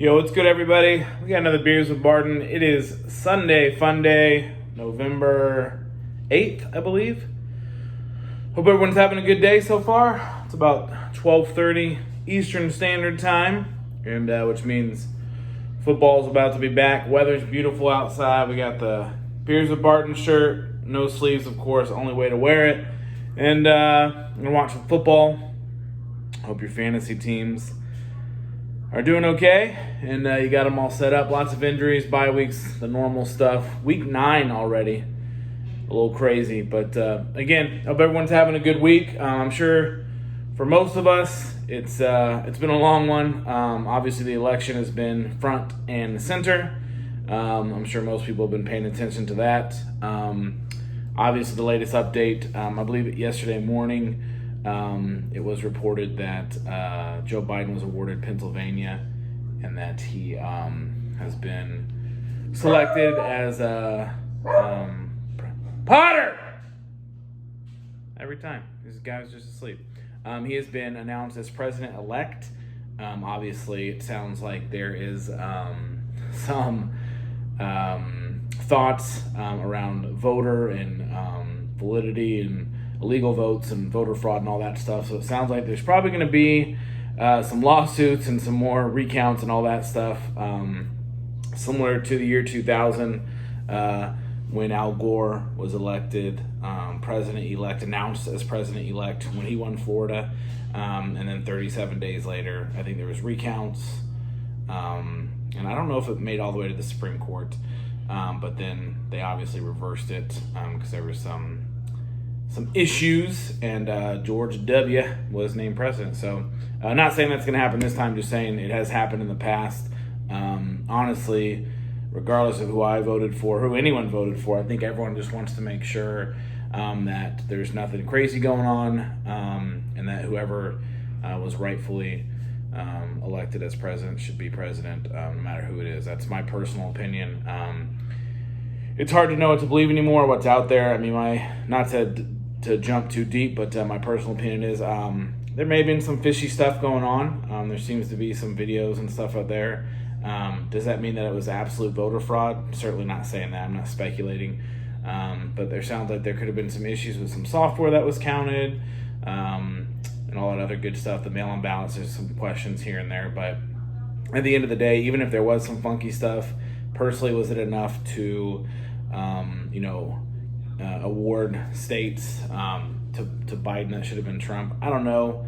Yo, what's good, everybody? We got another Beers with Barton. It is Sunday, fun day, November 8th, I believe. Hope everyone's having a good day so far. It's about 12:30 Eastern Standard Time, and which means football's about to be back. Weather's beautiful outside. We got the Beers with Barton shirt, no sleeves, of course, only way to wear it. And I'm going to watch some football. Hope your fantasy teams are doing okay, and you got them all set up. Lots of injuries, bye weeks, the normal stuff. Week 9 already, a little crazy. But again, hope everyone's having a good week. I'm sure for most of us, it's been a long one. Obviously, the election has been front and center. I'm sure most people have been paying attention to that. Obviously, the latest update, I believe yesterday morning, it was reported that Joe Biden was awarded Pennsylvania and that he has been selected as Potter! Every time. This guy's just asleep. He has been announced as president-elect. Obviously, it sounds like there is some thoughts around voter and validity and illegal votes and voter fraud and all that stuff. So it sounds like there's probably going to be some lawsuits and some more recounts and all that stuff, similar to the year 2000 when Al Gore was elected president-elect, announced as president-elect when he won Florida. And then 37 days later, I think there was recounts. And I don't know if it made all the way to the Supreme Court, but then they obviously reversed it because there was some issues, and George W. was named president. So not saying that's going to happen this time, just saying it has happened in the past. Honestly, regardless of who I voted for, who anyone voted for, I think everyone just wants to make sure that there's nothing crazy going on, and that whoever was rightfully elected as president should be president, no matter who it is. That's my personal opinion. It's hard to know what to believe anymore, what's out there. I mean, not to jump too deep, but my personal opinion is there may have been some fishy stuff going on. There seems to be some videos and stuff out there. Does that mean that it was absolute voter fraud? Certainly not saying that. I'm not speculating. But there sounds like there could have been some issues with some software that was counted, and all that other good stuff. The mail-in ballots, there's some questions here and there. But at the end of the day, even if there was some funky stuff, personally, was it enough to award states to Biden that should have been Trump? I don't know.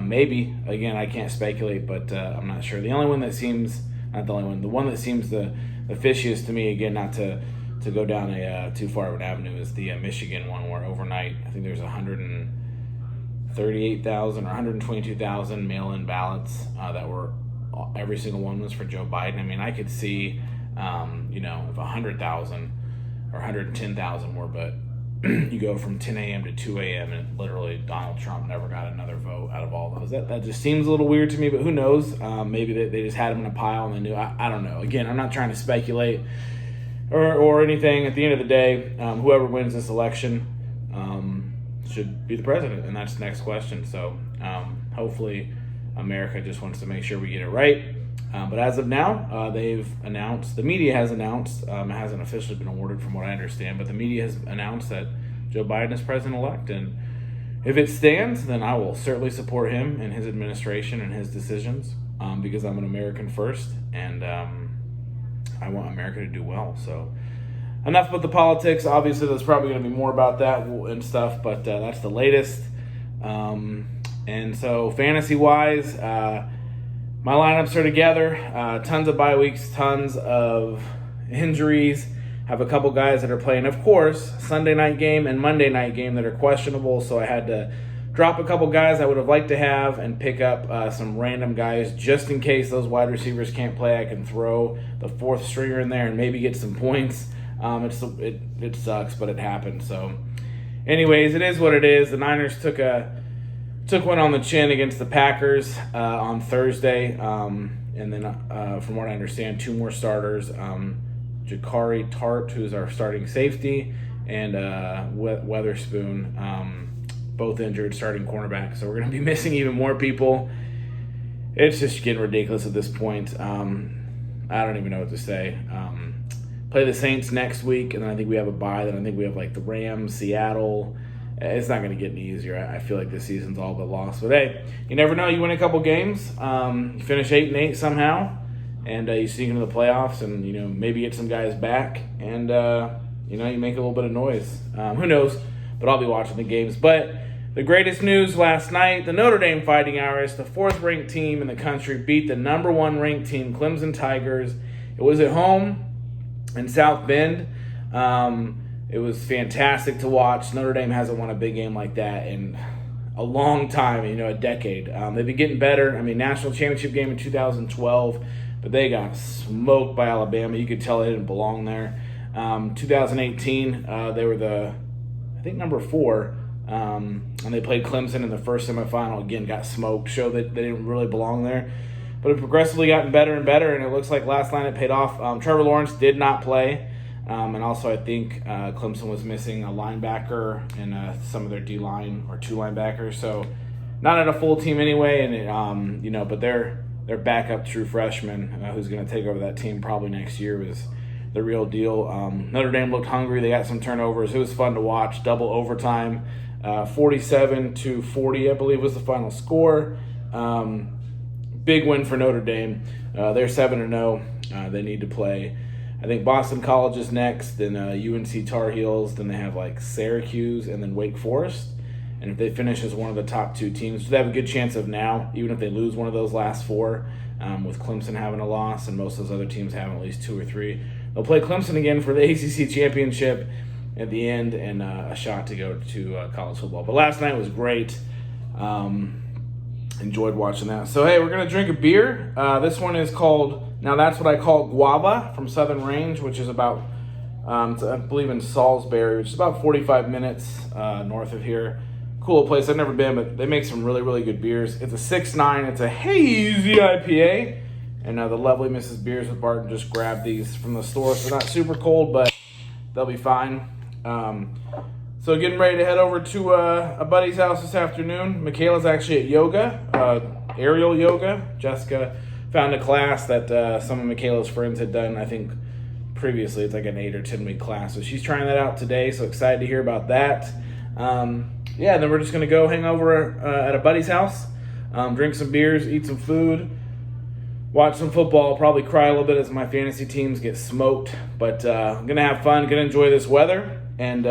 Maybe. Again, I can't speculate, but I'm not sure. The one that seems the fishiest to me, again, not to go down a too far of an avenue, is the Michigan one, where overnight, I think there's 138,000 or 122,000 mail-in ballots that were, every single one was for Joe Biden. I mean, I could see, if 100,000 or 110,000 were, but you go from 10 a.m. to 2 a.m. and literally Donald Trump never got another vote out of all those. That just seems a little weird to me, but who knows? Maybe they just had him in a pile and they knew. I don't know. Again, I'm not trying to speculate or anything. At the end of the day, whoever wins this election should be the president, and that's the next question. So hopefully America just wants to make sure we get it right. But as of now, they've announced, the media has announced, it hasn't officially been awarded from what I understand, but the media has announced that Joe Biden is president-elect. And if it stands, then I will certainly support him and his administration and his decisions, because I'm an American first, and I want America to do well. So enough about the politics. Obviously, there's probably going to be more about that and stuff, but that's the latest. And so fantasy-wise, my lineups are together. Tons of bye weeks, tons of injuries. Have a couple guys that are playing, of course, Sunday night game and Monday night game that are questionable. So I had to drop a couple guys I would have liked to have and pick up some random guys just in case those wide receivers can't play. I can throw the fourth stringer in there and maybe get some points. It sucks, but it happened. So anyways, it is what it is. The Niners took one on the chin against the Packers on Thursday, and then from what I understand, 2 more starters, Jakari Tart, who's our starting safety, and Weatherspoon, both injured, starting cornerback. So we're going to be missing even more people. it's just getting ridiculous at this point. I don't even know what to say. Play the Saints next week, and then I think we have a bye. Then I think we have like the Rams, Seattle. It's not going to get any easier. I feel like this season's all but lost. But hey, you never know. You win a couple games, you finish 8-8 somehow, and you sneak into the playoffs, and maybe get some guys back, and you make a little bit of noise. Who knows? But I'll be watching the games. But the greatest news last night: the Notre Dame Fighting Irish, the 4th-ranked team in the country, beat the number 1 ranked team, Clemson Tigers. It was at home in South Bend. It was fantastic to watch. Notre Dame hasn't won a big game like that in a long time, a decade. They've been getting better. National championship game in 2012, but they got smoked by Alabama. You could tell they didn't belong there. 2018, they were number 4, and they played Clemson in the first semifinal. Again, got smoked. Showed that they didn't really belong there. But it progressively gotten better and better, and it looks like last night it paid off. Trevor Lawrence did not play. And also, I think Clemson was missing a linebacker and some of their D-line, or 2 linebackers. So not at a full team anyway. And but their backup true freshman, who's going to take over that team probably next year, was the real deal. Notre Dame looked hungry. They got some turnovers. It was fun to watch. Double overtime, 47-40, I believe, was the final score. Big win for Notre Dame. They're 7-0. They need to play, I think, Boston College is next, then UNC Tar Heels, then they have like Syracuse, and then Wake Forest. And if they finish as one of the top 2 teams, they have a good chance of now, even if they lose one of those last 4, with Clemson having a loss and most of those other teams having at least 2 or 3. They'll play Clemson again for the ACC championship at the end, and a shot to go to college football. But last night was great. Enjoyed watching that. So, hey, we're going to drink a beer. This one is called, now that's what I call guava, from Southern Range, which is about, I believe in Salisbury, which is about 45 minutes north of here. Cool place. I've never been, but they make some really, really good beers. It's a 6.9. It's a Hazy IPA. And the lovely Mrs. Beers with Barton just grabbed these from the store. So not super cold, but they'll be fine. So getting ready to head over to a buddy's house this afternoon. Michaela's actually at yoga, aerial yoga. Jessica found a class that some of Michaela's friends had done, I think, previously. It's like an 8 or 10 week class. So she's trying that out today, so excited to hear about that. Then we're just going to go hang over at a buddy's house, drink some beers, eat some food, watch some football, probably cry a little bit as my fantasy teams get smoked. But I'm going to have fun, going to enjoy this weather. And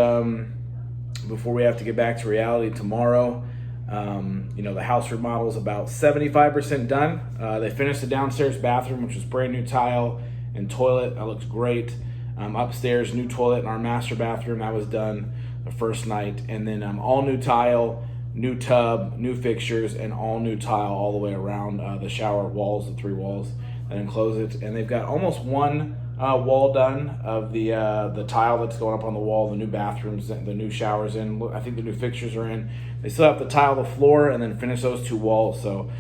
before we have to get back to reality tomorrow, the house remodel is about 75% done. They finished the downstairs bathroom, which was brand new tile and toilet. That looks great. Upstairs, new toilet in our master bathroom. That was done the first night. And then all new tile, new tub, new fixtures, and all new tile all the way around the shower walls, the 3 walls that enclose it. And they've got almost one wall done of the tile that's going up on the wall, the new bathrooms, the new showers in. I think the new fixtures are in. They still have to tile the floor and then finish those 2 walls. So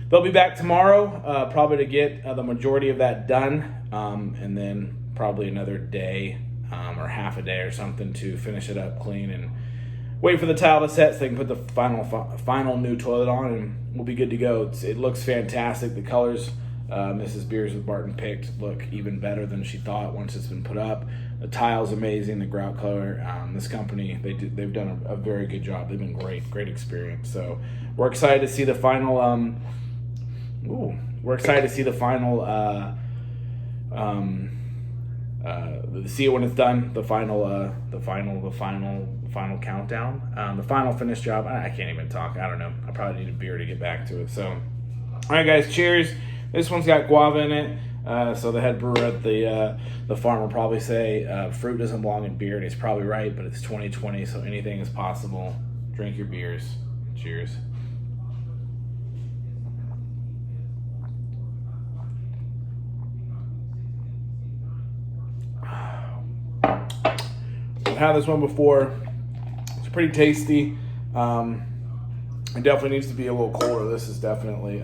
they'll be back tomorrow, probably to get the majority of that done, and then probably another day or half a day or something to finish it up clean and wait for the tile to set so they can put the final new toilet on, and we'll be good to go. It looks fantastic. The colors Mrs. Beers with Barton picked look even better than she thought once it's been put up. The tile's amazing, the grout color. This company, they've done a very good job. They've been great experience. So we're excited to see the final. See it when it's done. The final countdown. The final finish job. I can't even talk. I don't know. I probably need a beer to get back to it. So, all right, guys. Cheers. This one's got guava in it. So the head brewer at the farm will probably say fruit doesn't belong in beer, and he's probably right. But it's 2020, so anything is possible. Drink your beers. Cheers. I've had this one before. It's pretty tasty. It definitely needs to be a little colder. This is definitely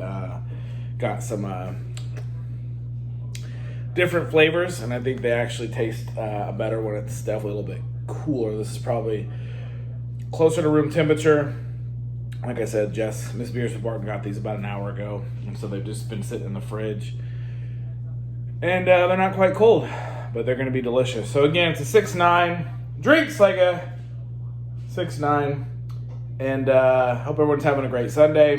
got some different flavors, and I think they actually taste better when it's definitely a little bit cooler. This is probably closer to room temperature. Like I said, Miss Beers from Barton got these about an hour ago, and so they've just been sitting in the fridge. And they're not quite cold, but they're going to be delicious. So again, it's a 6.9. Drinks like a 6.9. And hope everyone's having a great Sunday.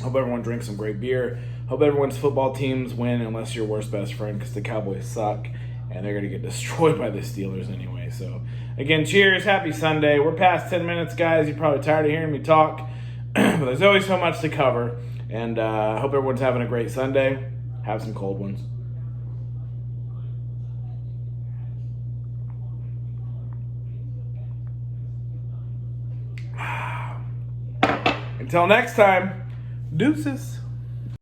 Hope everyone drinks some great beer. Hope everyone's football teams win, unless your worst best friend, because the Cowboys suck. And they're going to get destroyed by the Steelers anyway. So, again, cheers. Happy Sunday. We're past 10 minutes, guys. You're probably tired of hearing me talk. But there's always so much to cover. And I hope everyone's having a great Sunday. Have some cold ones. Until next time, deuces.